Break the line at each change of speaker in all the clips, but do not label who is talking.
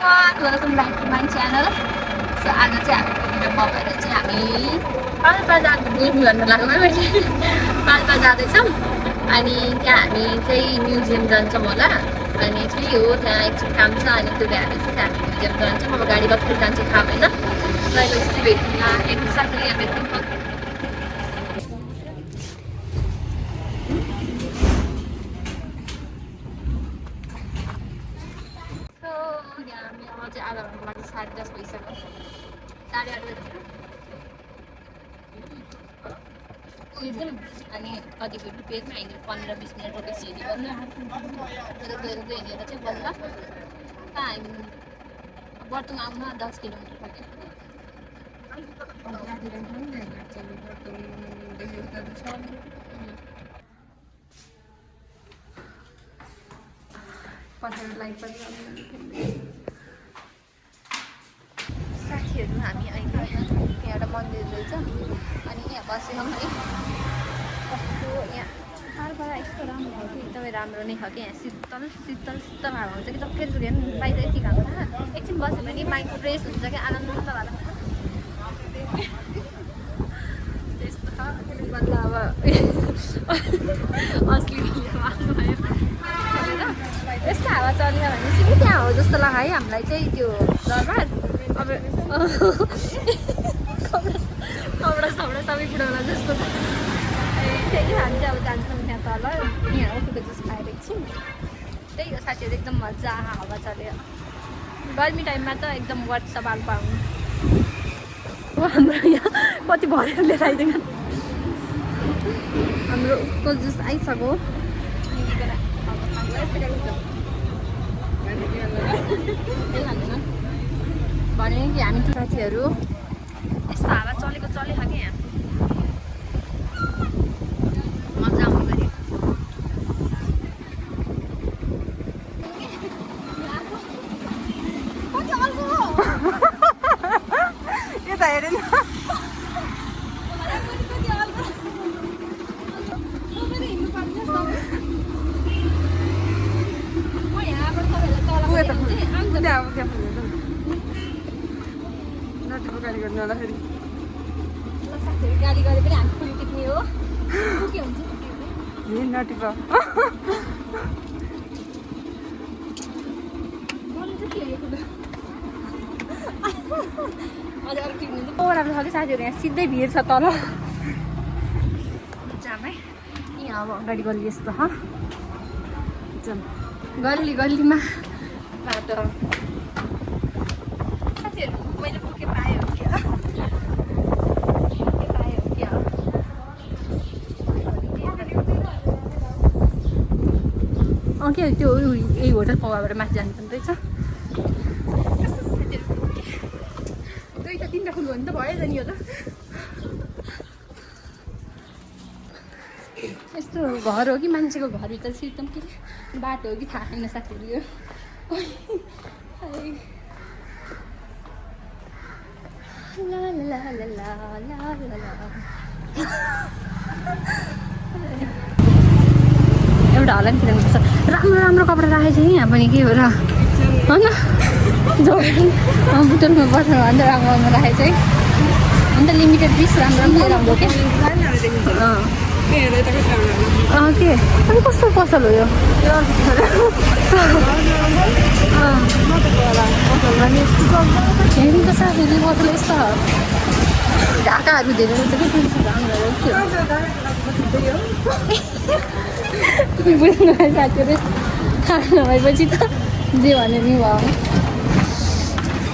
everyone, welcome back to my channel. So आज चाहिँ हामी भएर चाहिँ हामी पाल्पा जाँदै भन्नु लाग्यो मैले पाल्पा जाँदैछौँ अनि त्यहाँ हामी चाहिँ म्युजियम जान्छौँ होला अनि त्यही हो त्यहाँ एकछिन काम छ अनि त्यो भएर चाहिँ हामी म्युजियम जान्छौँ अब गाडी कति जान्छ थाहा भएन कहिले चाहिँ भेट्नुला एक साथीले भेट्नु आधा घन्टा लाग्छ 10:30 भइसक्यो 8:30 उयो अनि कतिको पेजमा हिँडेर 15-20 मिनट रोकेपछि हिँड्यो भने गएर हिँडेर चाहिँ बल्ल हामी बर्तुङ आउन 10 किलोमिटर पर्यो साथीहरू हामी अहिले यहाँ एउटा मन्दिर रहेछ अनि यहाँ बसेछौँ है कस्तो यहाँ पाल्पामा यस्तो राम्रो खायो कि एकदमै राम्रो नै खायो कि यहाँ शीतल शीतल शीतल हावा हुन्छ कि टक्कै जुगे बाहिर यति खाएको थाहा एकछिन बस्यो भने माइन्ड फ्रेस हुन्छ कि आनन्द भएर त्यस्तो छ त्यसले गर्दा अब असली आउनुभयो यस्तो हावा चल्यो भने चाहिँ कि त्यहाँ हो जस्तो लाग्यो है हामीलाई चाहिँ त्यो दरबार अब कपडा सपडा सबै कुरामा जस्तो त्यही हामी चाहिँ अब जान्छौँ त्यहाँ तल यहाँ उठेको जुस खाएर एकछिन त्यही हो साथीहरू एकदम मजा हावा चल्यो गर्मी टाइममा त एकदम वर्ष पाल्पा आउनु हाम्रो यहाँ कति भरेर लिएर आइदिएन हाम्रो उको जुस आइसक्यो भने कि हामी साथीहरू यस्तो हावा चलेको चलेको कि यहाँ मजा आउनु गऱ्यो यता हेरेन गाडी गरे पनि हामी फुल टिप्ने हो के हुन्छ नटिप राम्रो छ कि साथीहरू यहाँ सिधै भिड छ तल जामै यहाँ अब अगाडि गल्ली यस्तो ह गल्ली गल्लीमा बाटो साथीहरू मैले बुके पाएँ हो क्या के त्यो यही होटल पौवाबाट माथि जानुपर्ने रहेछ दुईवटा तिनवटा फुल भने त भयो त नि यो त यस्तो घर हो कि मान्छेको घरभित्र चाहिँ एकदम के बाटो हो कि थाहा छैन साथीहरू यो एउटा होला नि किनभने राम्रो राम्रो कपडा राखेको छ नि यहाँ पनि के हो र होइन बुटलमा बस्नु भन्दा राम्रो राखेको छ है अन्त लिमिटेड पिस राम्रो राम्रो लिएर आउँदो क्या के अनि कस्तो पसल हो यो हेर्नु त साथीहरू पसल यस्तो ढाकाहरू धेरै रहेछ कि बुझ्नु भयो साथीहरू थाहा नभएपछि त जे भने नि भयो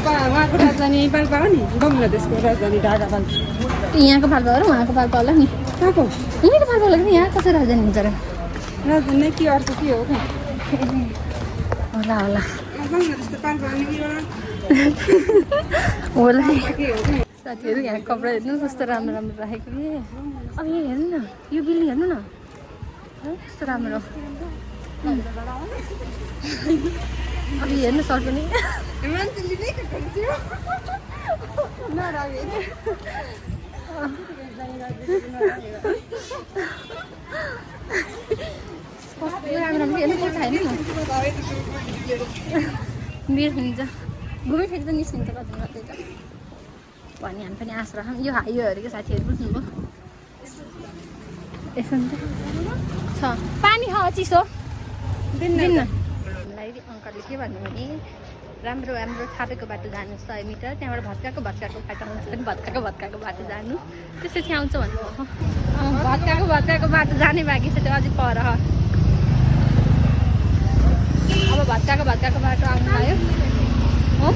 उहाँको राजधानी पाल्पा हो नि बङ्गलादेशको राजधानी ढाका पाल्पा
यहाँको पाल्पा हो र उहाँको पाल्पा होला नि
कहाँको
यहीँको पाल्पा होला कि यहाँ कसरी राजधानी हुन्छ र
राजधानी के अर्थ के हो
होला होला
बङ्गलादेश त पाल्पा
होला साथीहरू यहाँ कपडा हेर्नु कस्तो राम्रो राम्रो राखेको कि अब यहाँ हेर्नु न यो बिल्डिङ हेर्नु न कस्तो राम्रो अब हेर्नु सर्ट पनि राम्रो राम्रो हेर्नु पर्छ होइन बिर हुन्छ घुमेपछि त निस्किन्छ कति मात्रै त भने हामी पनि आश राखौँ यो हाइवेहरूको साथीहरू बुझ्नुभयो यसो नि त छ पानी छ चिसो दिन्न हामीलाई अङ्कलले के भन्नु भने राम्रो राम्रो थापेको बाटो जानु 100 मिटर त्यहाँबाट भत्काको बाटो हुन्छ पनि भत्काको बाटो जानु त्यसपछि आउँछ भन्नुभयो भत्काको बाटो जाने बाँकी छ त्यो अझै पर अब भत्काको बाटो आउनु भयो हो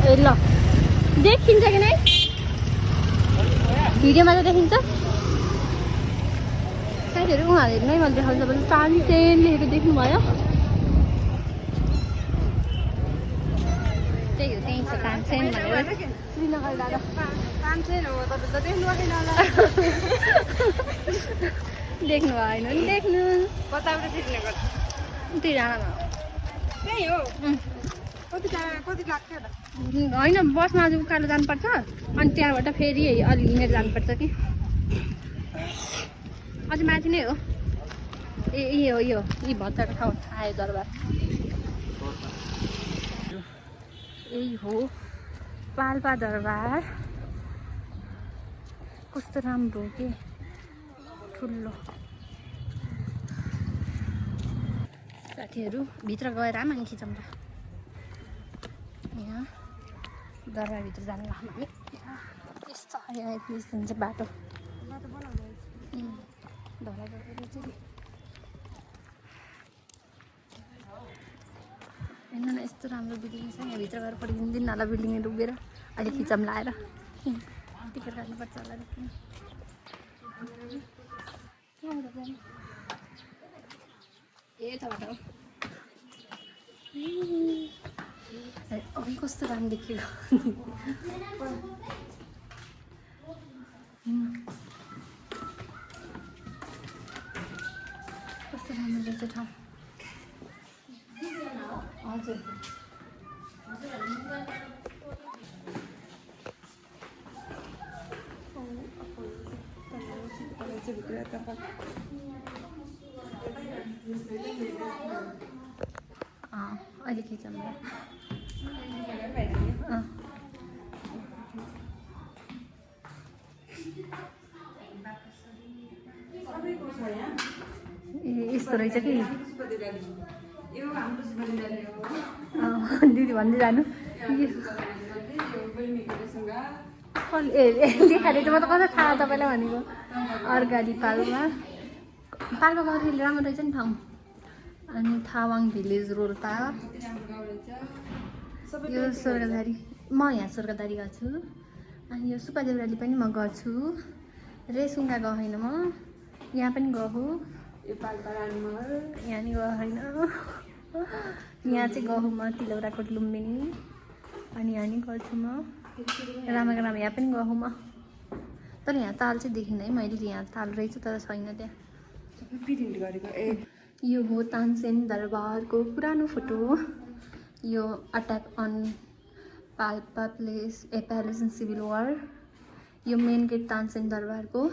ए ल देखिन्छ कि नै भिडियोमा त देखिन्छ साथीहरू उहाँहरूले नै मैले देखाउँछ भने तानसेन लेखेको देख्नुभयो त्यही हो त्यही छ तानसेन भनेर श्रीनगर डाँडा
तानसेन हो तपाईँ त देख्नु भएन होला
देख्नु भएन नि देख्नु
कताबाट सिक्ने गर्छ
त्यही डाँडामा
त्यही हो कति लाग्थ्यो होला
होइन बसमा अझ उकालो जानुपर्छ अनि त्यहाँबाट फेरि अलि हिँडेर जानुपर्छ कि अझ माथि नै हो ए यो यी भत्ताको ठाउँ आयो दरबार यही हो पाल्पा दरबार कस्तो राम्रो हो कि ठुलो साथीहरू भित्र गएर आमा खिचौँ र यहाँ दरबारभित्र जानु लाग्यो भने यस्तो यहाँ निस्किन्छ बाटो हेर्नु न यस्तो राम्रो बिल्डिङ छ यहाँभित्र गएर पढिदिँदैन होला बिल्डिङहरू उभिएर अहिले खिचम लाएर टिकट काट्नुपर्छ होला ए त बाटो अघि कस्तो राम्रो देखेको कस्तो राम्रो देख्छ ठाउँ हजुर अहिले खिचौँ ए यस्तो रहेछ कि दिदी भन्दै जानु ए देखाएको चाहिँ म त कसरी थाहा तपाईँलाई भनेको अर्गाली पाल्पामा अलिअलि राम्रो रहेछ नि ठाउँ अनि थावाङ भिलेज रोल्पा यो स्वर्गदारी म यहाँ स्वर्गदारी गएको छु अनि यो सुपादेउराली पनि म गर्छु रेसुङ्गा गएको होइन म यहाँ पनि गएको
यो पाल्पा रानीमहल
यहाँ नि गएको होइन यहाँ चाहिँ गएको म तिलौराकोट लुम्बिनी अनि यहाँ नि गर्छु म रामाग्राम यहाँ पनि गएको म तर यहाँ ताल चाहिँ देखिनँ है मैले यहाँ ताल रहेछ तर छैन त्यहाँ
प्रिन्ट गरेको ए
यो हो तानसेन दरबारको पुरानो फोटो यो attack on Palpa place a palace in civil war यो मेन गेट तानसेन दरबारको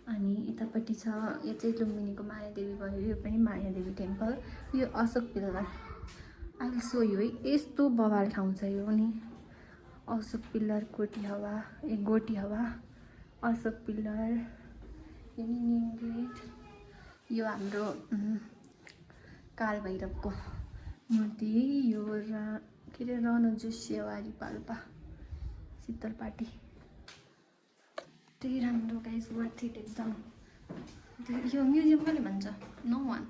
अनि यतापट्टि छ यो चाहिँ लुम्बिनीको मायादेवी भयो यो पनि मायादेवी टेम्पल यो अशोक पिल्लर अहिले सो यो है यस्तो बवाल ठाउँ छ यो नि अशोक पिल्लर गोटी हवा अशोक पिल्लर यो न्यू गेट यो हाम्रो कालभैरवको मूर्ति यो के अरे रणजुस्यवारी पाल्पा शीतलपाटी त्यही राम्रो गाइस वर्थ इट एकदम यो म्युजियम कसले भन्छ नो वान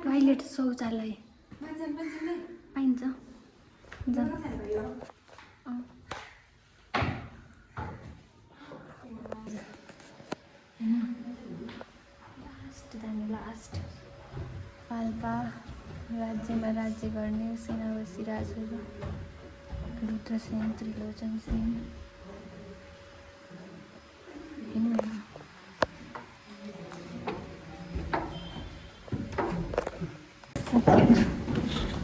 टोइलेट शौचालय पाइन्छ लास्ट पाल्पा राज्यमा राज्य गर्ने सेनावासी राजहरू रुद्रसेन त्रिलोचन सेन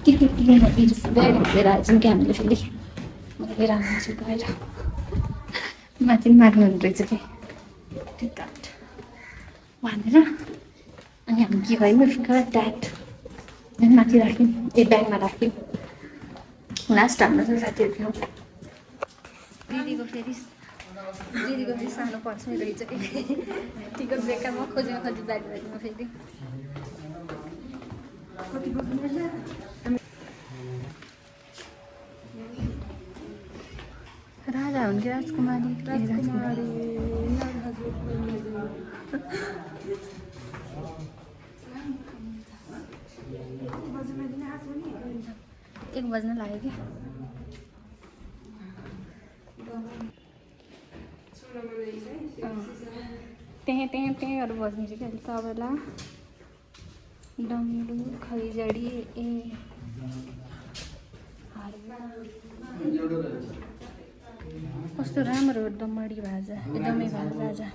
टिकट लिएर आएछौँ कि हामीले फेरि लिएर आउँछु गएर माथि माग्नु रहेछ कि टिकट भनेर अनि हामी के right? We forgot that. And माथि राख्यौँ ए ब्यागमा राख्यौँ लास्ट हाम्रो चाहिँ साथीहरू थियो दिदीको फेरि सानो पर्छ नि रहेछ कि टिकट बेकारमा खोजेर ब्यागमा फेरि राजा हुन् कि राजकुमारी एक बज्न लाग्यो कि त्यहाँ बज्ने चाहिँ अहिले तबला डम्डु खैजडी ए कस्तो राम्रो दमडी भाजा एकदमै भाजा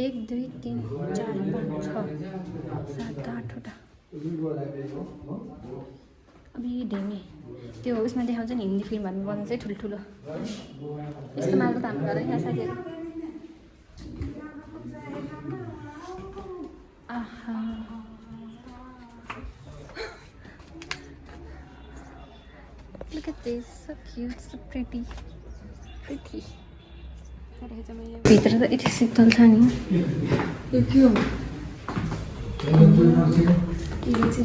1 2 3 4 5 6 7 8वटा अब यी ढेमी त्यो उसमा देखाउँछ नि हिन्दी फिल्महरू बनाउँछ चाहिँ ठुल्ठुलो यस्तो मालको त हाम्रो गर्दैन साथीहरू आहा Look at this, so cute, so pretty. भित्र त यति शीतल छ नि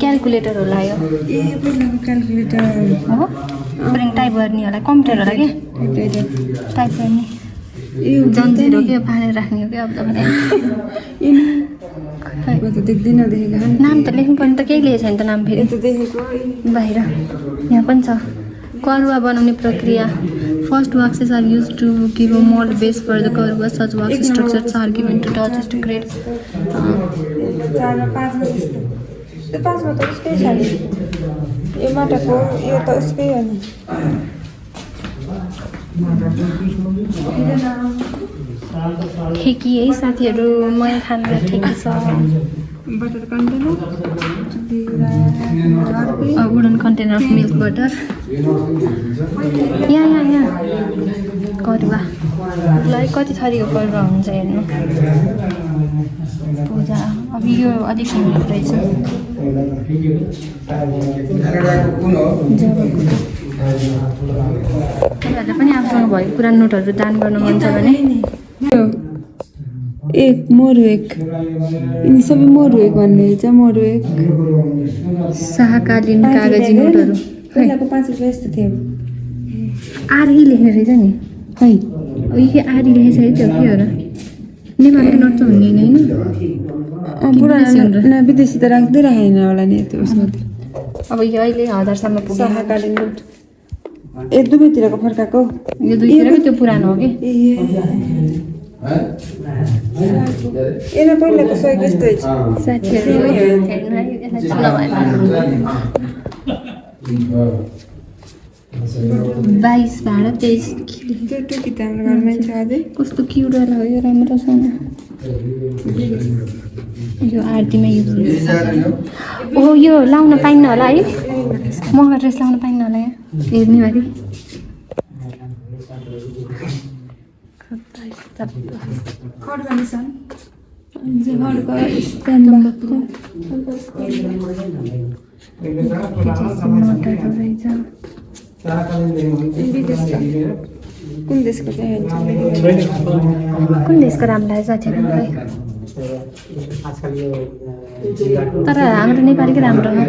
क्यालकुलेटर होला यो
क्यालकुलेटर
हो ब्रेन टाइप गर्ने होला कम्प्युटर होला के टाइप गर्ने जन्जिर हो कि पारेर राख्ने हो कि अब
देख्दिनँ देखेको
नाम त लेख्नु पर्ने त केही लेखेको छैन त नाम फेरि बाहिर यहाँ पनि छ करुवा बनाउने प्रक्रिया first waxes are used to give a mold base for the karuwa. Such wax structures are given to touches to create
5मा त उसकै छ नि यो माटाको यो त उसकै हो नि
ठेकी है साथीहरू मैले खाना ठेकी छ
butter container
wooden container of milk butter यहाँ करुवा ल कति थरीको करुवा हुन्छ हेर्नु पूजा अब यो अलिक हुने रहेछ तपाईँहरूले पनि आफूसँग भएको पुरानो नोटहरू दान गर्न मन छ भने
एक मोरु एक यिनी सबै मोरु एक भन्ने चाहिँ मोरु एक
शाहकालीन कागजी नोटहरू
पहिलाको 5 रुपियाँ यस्तो थियो
आरी लेखेको रहेछ नि
खै
यो आरी लेखेको छ त्यो के हो र नेपालको नोट त हुने होइन
पुरानो विदेशी त राख्दै राखेन होला नि त्यो उसमा
अब यो अहिले 1000सम्म पुग्यो
शाहकालीन नोट ए दुवैतिरको फर्काको
यो दुईतिरको त्यो पुरानो हो कि
एना पहिलाको सही यस्तो छ
साथीहरू हेर्नु है यसलाई चिन्न भएन 22 भाडा 23
त्यो टोकी त हाम्रो घरमा छ अझै
कस्तो क्युट वाला हो यो राम्रोसँग यो आरतीमा युज हुन्छ ओहो यो लाउन पाइन्न होला है मगा ड्रेस लाउन पाइन्न होला यहाँ हेर्ने बारी
कुन देशको चाहिँ
कुन देशको राम्रो लाग्छ साथीहरूलाई तर हाम्रो नेपालीकै राम्रो हो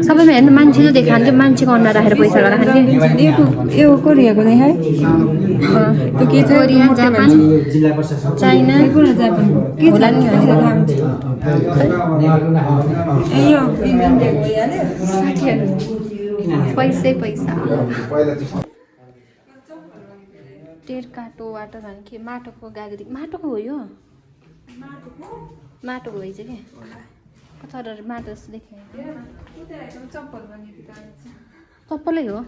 सबैमा हेर्नु मान्छेले देखान्छ मान्छेको अनुहार राखेर पैसा लगाएर
यो कोरियाको देखाए
कोरिया जापान चाइना होला नि पैसा टेरकाटो वाटर भने के माटोको गाग्री माटोको हो यो माटोको रहेछ के तर माटो जस्तो देखेँ चप्पलै हो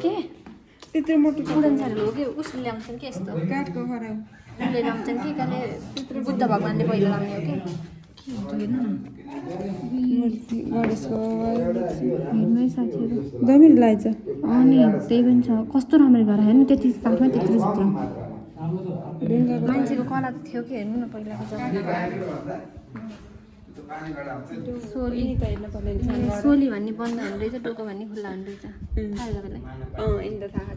के
त्यत्रो मोटो
उडन साडी हो कि उसले ल्याउँछन् कि यस्तो
काठको खराउ
उसले ल्याउँछन् कि कहिले बुद्ध भगवान्ले पहिला लाउने हो कि हेर्नु साथीहरू
दमिलो लाग्छ
अनि त्यही पनि छ कस्तो राम्ररी गरेर हेर्नु त्यति काठमा त्यत्रो चित्र मान्छेको कला त थियो कि हेर्नु न पहिलाको जग्गा सोली
त हेर्न पर्ने
सोली भन्ने बन्द हुने रहेछ टोको भन्ने खुल्ला हुने रहेछ थाहा छ तपाईँलाई
यिनी त थाहा छ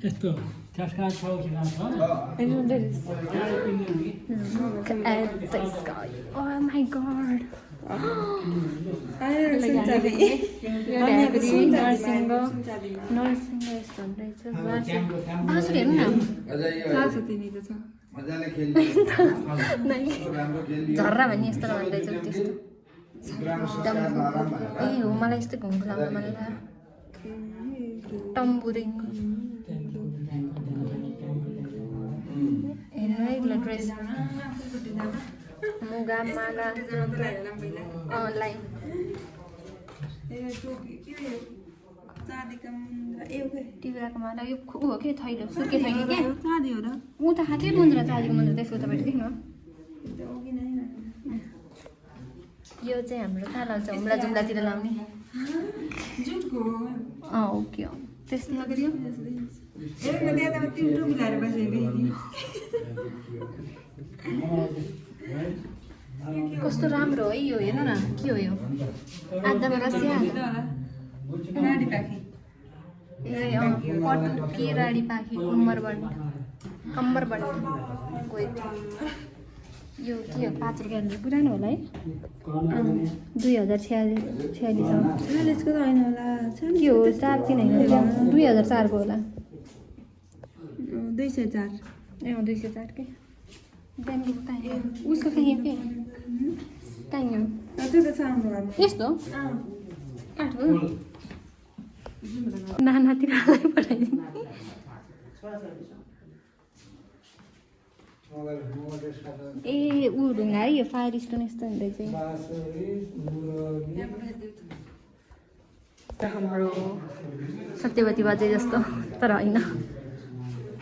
यस्तो चस्का छ
Oh my god. झर्रा भन्ने यस्तो भन्दैछ त्यस्तो ए हो मलाई यस्तो घुम्नु लाग्छ मलाई टम्बुरिङ हेर्नु है ड्रेस मुगा माला लाइन टिग्राको माला यो ऊ हो कि थैलो सुर्के थैलो के ऊ त खाँदै मुन्द्रा चाँदीको मुन्द्रा त्यसको तपाईँ देख्नु यो चाहिँ हाम्रो कहाँ लाग्छ हुम्ला जुम्लातिर लाउने ओके त्यस्तो लगेर कस्तो राम्रो है यो हेर्नु न के हो यो आधामा रसिया ए के राडी पाखी कम्मरबन्ड यो के हो 5 रुपियाँ पुरानो होला है 2046
को त होइन होला
के हो 4-3 होइन 2004 को होला
204
ए 204 के दामीको कहाँ उसको कहीँ के कहीँ हो
त्यो त सानो
यस्तो काठ हो नानातिर पठाइदिनु ए ऊ ढुङ्गा है यो फायर स्टोन यस्तो हुँदै चाहिँ हाम्रो सत्यवती बजे जस्तो तर होइन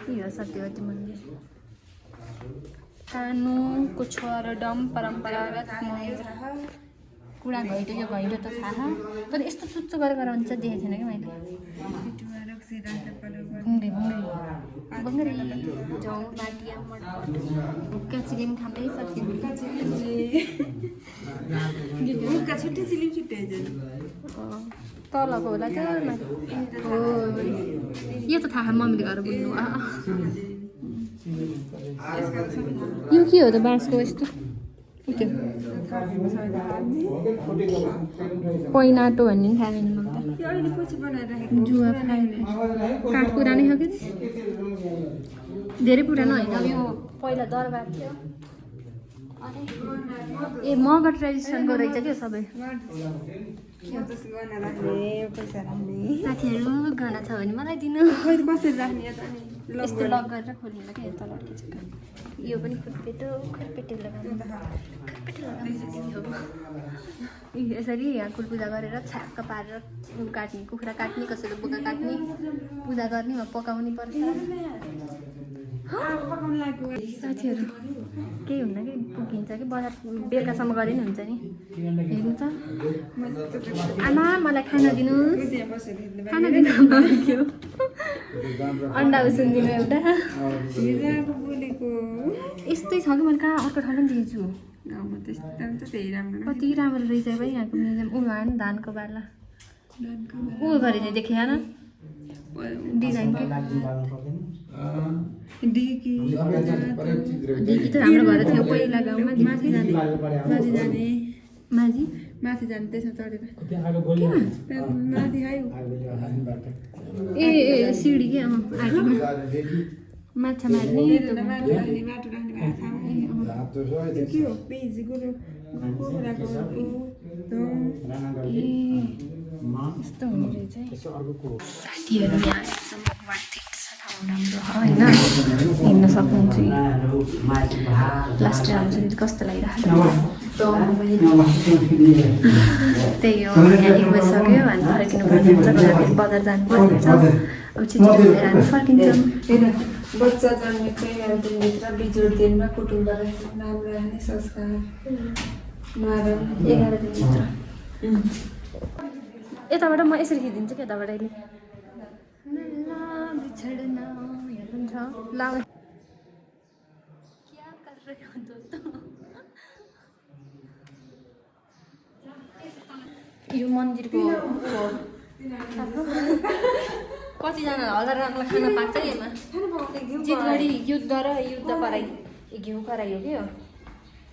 के हो सत्यवती मन्दिर कानुको डम परम्परागत कुडा घैटो यो घैटो त थाहा तर यस्तो चुच्चो गरेर हुन्छ देखेको थिएन कि मैले भुङ्गे भुङ्गे जाउँ माटिया हुक्का चिलिम खाँदै तलको होला त हो यो त थाहा मम्मीले घर बुझ्नु यो के हो त बाँसको यस्तो पैनाटो भन्ने थाहा छैन मलाई त जुवा काठ पुरानै छ कि धेरै पुरानो होइन अब यो पहिला दरबार थियो ए मगर ट्रेडिसनको रहेछ क्या सबै साथीहरू गहना छ भने मलाई दिनु यस्तो लक गरेर खोलिन्छ क्या तल यो पनि खुर्पेटे लगाउनु यसरी यहाँ कुल पूजा गरेर छ्याक्क पारेर काट्ने कुखुरा काट्ने कसैले बोका काट्ने पूजा गर्ने पकाउनु पर्छ साथीहरू केही हुन्न कि पुगिन्छ कि बजार बेलुकासम्म गरे नि हुन्छ नि हेर्नु त आमा मलाई खाना दिनु अन्डा उसिन दिनु एउटा यस्तै छ कि मैले कहाँ अर्को ठाउँ पनि दिन्छु कति राम्रो रहेछ भाइ यहाँको म्युजियम ऊ भएन धानको बाला ऊ गरे चाहिँ देखे न डिजाइन डिकी त हाम्रो घर थियो पहिला गाउँमा माथि जाने त्यसमा चढेर ए सिडी के आँटीमा माछा मार्ने यस्तो हुने रहेछ साथीहरू यहाँ एकदम राम्रो होइन हिँड्न सक्नुहुन्छ लास्ट टाइम आउँछ नि कस्तो लागिरहेको त्यही हो यहाँ बसिसक्यो अनि फर्किनु पर्ने हुन्छ बजार जानुपर्ने छ अब छिटो हामी फर्किन्छौँ
बच्चा जन्मेको 11 दिनभित्र बिजोड दिनमा कुटुम्बबाट नाम राख्ने संस्कार
11 दिनभित्र यताबाट म यसरी खिचिदिन्छु कि यताबाट अहिले छेड्न यहाँ पनि छ ल क्या कर रहे हो दोस्तों यो मन्दिरको कतिजना हजारजनालाई खाना पाक्छ नि यसमा जितगढी युद्ध र युद्ध कराइ घिउ कराइयो कि हो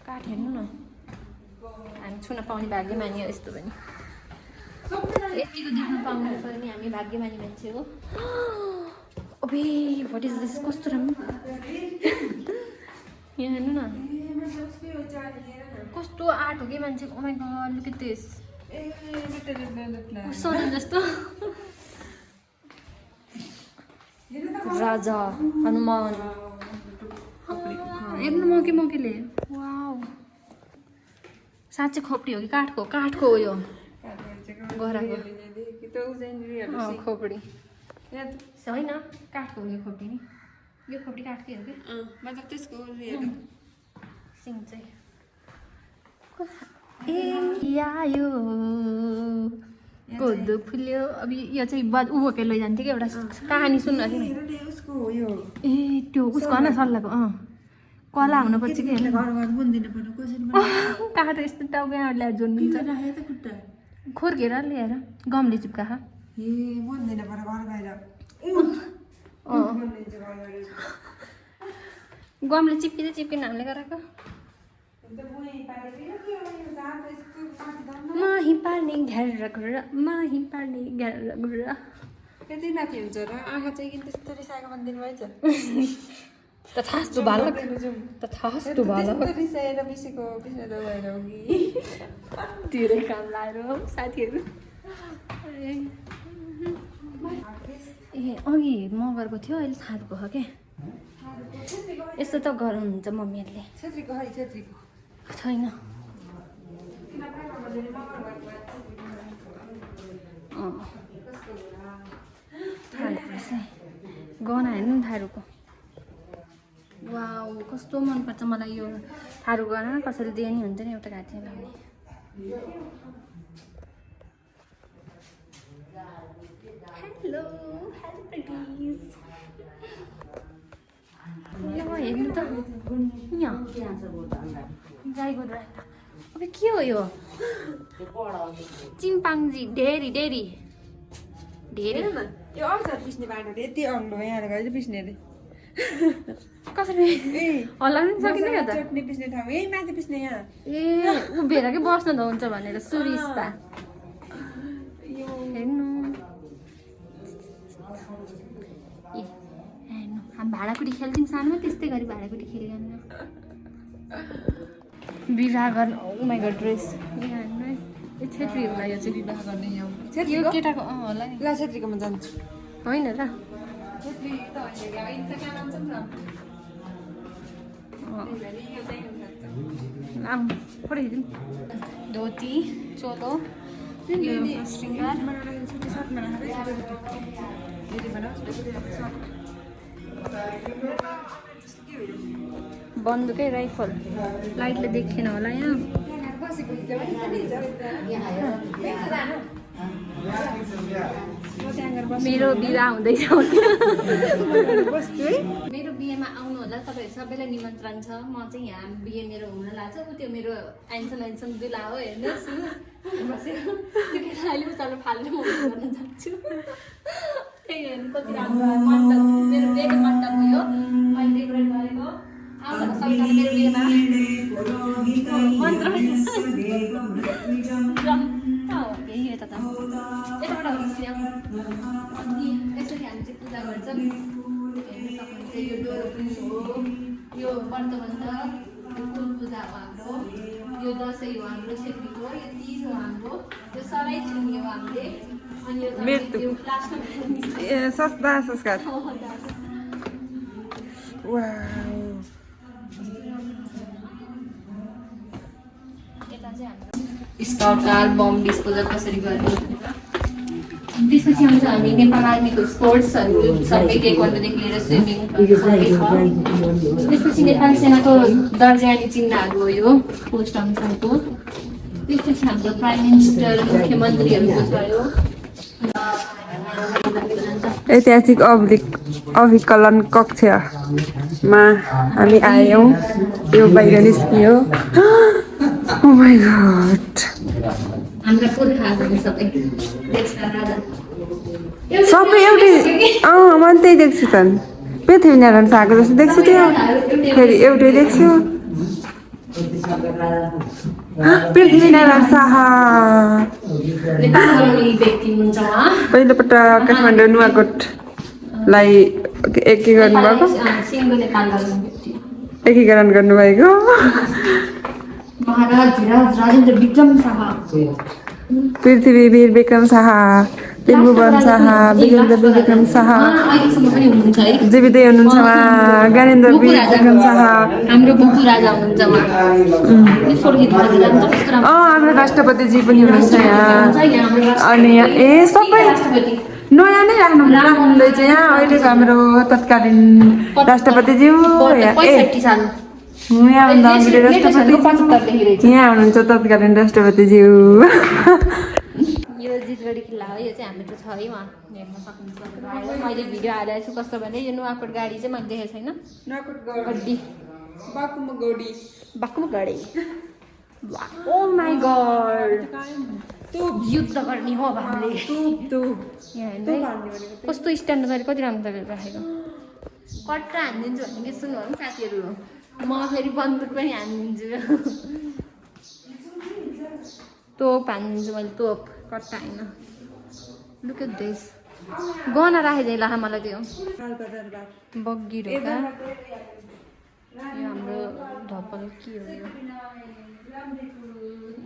काठ हेर्नु न हामी छुन पाउने भाग्यमानी हो यस्तो पनि यतिको देख्न पाउनु पनि हामी भाग्यमानी मान्छे हो अबे व्हाट इज दिस कस्तो राम्रो यहाँ हेर्नु न कस्तो आर्ट हो कि मान्छेको oh my god look at this सोना जस्तो राजा हनुमान हेर्नु मौकेले वाउ साँच्चै खोपडी हो कि काठको हो यो गराको खोपडी होइन काठको हो यो खोपडी नि यो खोपडी काठकै हो कि
मतलब त्यसको
सिङ चाहिँ ए आयो कोदो फुल्यो अब यो चाहिँ उभोकै लैजान्थ्यो कि एउटा कहानी सुन्न थियो नि ए त्यो उसको न सल्लाहको कला हुनुपर्छ कि काठ यस्तो टाउको यहाँ ल्याएर जोड्नुहुन्छ खोर्केर ल्याएर गमले चिप्का गमले चिप्किन हामीले गराएको माही पार्ने घेर
त्यति माथि हुन्छ र आँखा चाहिँ किन त्यस्तो रिसाएको भनिदिनु भएछ
तथास्तु बालक
रिसाएर बिसेको बिस्न दबाएर हो कि
धेरै काम लाएर हो साथीहरू ए अघि म गरेको थियो अहिले थारूको हो क्या यस्तो त गर्नुहुन्छ मम्मीहरूले
छेत्रीको
छैन गहना हेर्नु नि थारूको वाउ कस्तो मनपर्छ मलाई यो थारू गहना कसैले दिए नि हुन्छ नि एउटा घाँटी लाउने हेलो प्रिटिज हेर्नु त यहाँ गाईको अब के हो यो चिम्पाङ्जी ढेरी
यो आउँछ पिस्ने बाटो यति अग्लो यहाँ गएर पिस्ने अरे
कसरी हल्लाउनु पनि सकिँदैन त
चटनी पिस्ने ठाउँ यही माथि पिस्ने यहाँ
ए उभिएर के बस्न त हुन्छ भनेर सुरिस्ता हेर्नु हामी भाँडाकुटी खेल्थ्यौँ सानोमा त्यस्तै गरी भाँडाकुटी खेलिरहनु विवाह गर्न उमाइको ड्रेस हेर्नु है यो छेत्री होला यो चाहिँ
विवाह गर्ने यहाँ
यो केटाको होला नि
ल छेत्रीकोमा जान्छु
होइन र
छेत्री त होइन
धोती चोलो श्रृङ्गार बन्दुकै राइफल लाइटले देखेन होला यहाँ मेरो बिहा हुँदैछ मेरो बिहेमा आउनु होला तपाईँहरू सबैलाई निमन्त्रण छ म चाहिँ यहाँ बिहे मेरो हुन लाग्छ ऊ त्यो मेरो एन्सम दुला हो हेर्नुहोस् बसेर त्यो केटा अहिले उचालो फालेर म गर्न जान्छु त्यही हेर्नु कति राम्रो मण्डप मेरो बिहेको मण्डप हो मैले डेकोरेट गरेको आउनु सबैजना मेरो बिहेमा मन्त्र यही यता त यताबाट हुन्छ अनि यसरी हामी चाहिँ पूजा गर्छौँ हेर्नु सक्नुहुन्छ यो डोरो पनि हो यो वर्तमान त कुल पूजा हो हाम्रो यो दसैँ हो हाम्रो छेत्रीको यो तिज हो हाम्रो यो सराई चुनी हो हामीले अनि यो लास्टमा
सस्ता संस्कार
स्काउटकाल बम डिस्पोजल कसरी गर्ने त्यसपछि आउँछ हामी नेपाल आर्मीको स्पोर्ट्सहरू सबै टेक्वान्डोदेखि लिएर स्विमिङ सबै छ त्यसपछि नेपाल सेनाको दर्जा अनि चिन्हहरू हो यो पोस्ट अनुसारको त्यसपछि हाम्रो प्राइम मिनिस्टर मुख्यमन्त्रीहरूको छ यो
ऐतिहासिक अभिकलन कक्षमा हामी आयौँ यो बाहिर निस्कियो ओ माई गॉड
हाम्रो पुर्खाहरू सबै देशका राजा
सबै एउटै मैले त्यही देख्छु त पृथ्वीनारायण शाहको जस्तो देख्छु त्यो फेरि एउटै देख्छु पृथ्वीनारायण शाह पहिलोपल्ट काठमाडौँ नुवाकोटलाई एकीकरण भएको एकीकरण गर्नुभएको
महाराज राजेन्द्र विक्रम शाह
पृथ्वी वीर विक्रम शाह त्रिभुवन शाह वीरेन्द्र विक्रम शाह
अहिलेसम्म पनि हुनुहुन्छ है
जीवितै हुनुहुन्छ उहाँ ज्ञानेन्द्र विक्रम शाह
हाम्रो बुकु राजा हुनुहुन्छ
हाम्रो राष्ट्रपतिजी पनि हुनुहुन्छ यहाँ अनि ए सबै नयाँ नै राख्नुहुँदैछ यहाँ अहिलेको हाम्रो तत्कालीन राष्ट्रपतिज्यू यहाँभन्दा अघिल्लो राष्ट्रपति यहाँ हुनुहुन्छ तत्कालीन राष्ट्रपतिज्यू
यो जितगढी किल्ला हो यो चाहिँ हाम्रो छ है उहाँ हेर्न सक्नुहुन्छ मैले भिडियो हालेको छु कस्तो भने यो नुवाकोट गाडी चाहिँ मैले देखेको छैन गड्डी बाकुम गाडी ओ माई गॉड युद्ध गर्ने हो अब हामीले कस्तो स्ट्यान्ड गरेर कति राम्रो राखेको कट्टा हानिदिन्छु भने सुन्नु होला साथीहरू म फेरि बन्दुक पनि हानिदिन्छु तोप हानिदिन्छु मैले तोप कट्टा होइन लुक एट दिस गहना राखेको लाहा मलाई त्यो बग्गी ढोका यो हाम्रो धपल के हो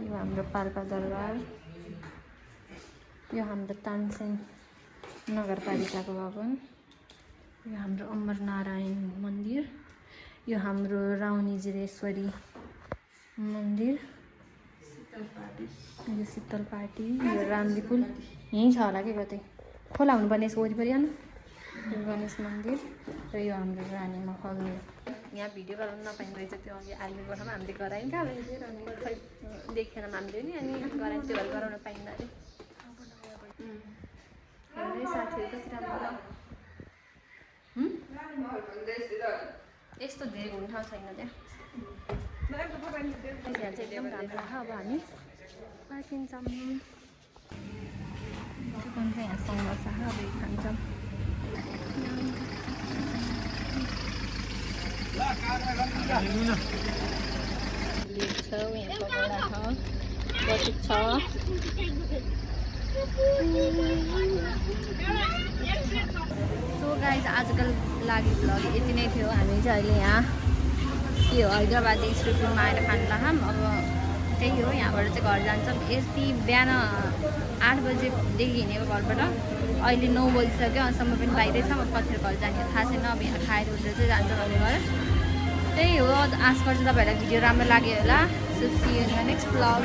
यो हाम्रो पाल्पा दरबार यो हाम्रो तानसेन नगरपालिकाको भवन यो हाम्रो अमरनारायण मन्दिर यो हाम्रो राउनीजिरेश्वरी मन्दिर यो शीतल पार्टी यो रामली पुल यहीँ छ होला कि कतै खोला हुनुपर्ने यसको वरिपरि यो गणेश मन्दिर र यो हाम्रो रानी महल यहाँ भिडियो गराउनु नपाइने रहेछ त्यो अघि आर्मी गोठामा हामीले गरायौँ क्या अनि खै देखेन हामीले नि अनि गरायौँ त्यो भएर गराउन पाइँदैन अरे हाम्रै साथीहरू कति राम्रो यस्तो धेरै घुम्ने ठाउँ छैन त्यहाँ चाहिँ एकदम राम्रो छ अब हामी फर्किन्छौँ चिकन चाहिँ यहाँ सँगै छ अब खान्छौँ यहाँ पकौडा छ बटुक छ सो गाइज आजको लागि भ्लग यति नै थियो हामी चाहिँ अहिले यहाँ के हो हैदराबादी स्ट्रिट फुडमा आएर खानु लाग्छौँ अब त्यही हो यहाँबाट चाहिँ घर जान्छौँ यति बिहान 8 बजेदेखि हिँडेको घरबाट अहिले 9 बजिसक्यो अहिलेसम्म पनि बाहिरै छ अब कतिखेर घर जाने थाहा छैन अब यहाँ खाएर उठेर चाहिँ जान्छ भन्ने घर त्यही हो आशा गर्छु तपाईँहरूलाई भिडियो राम्रो लाग्यो होला so see you in the next vlog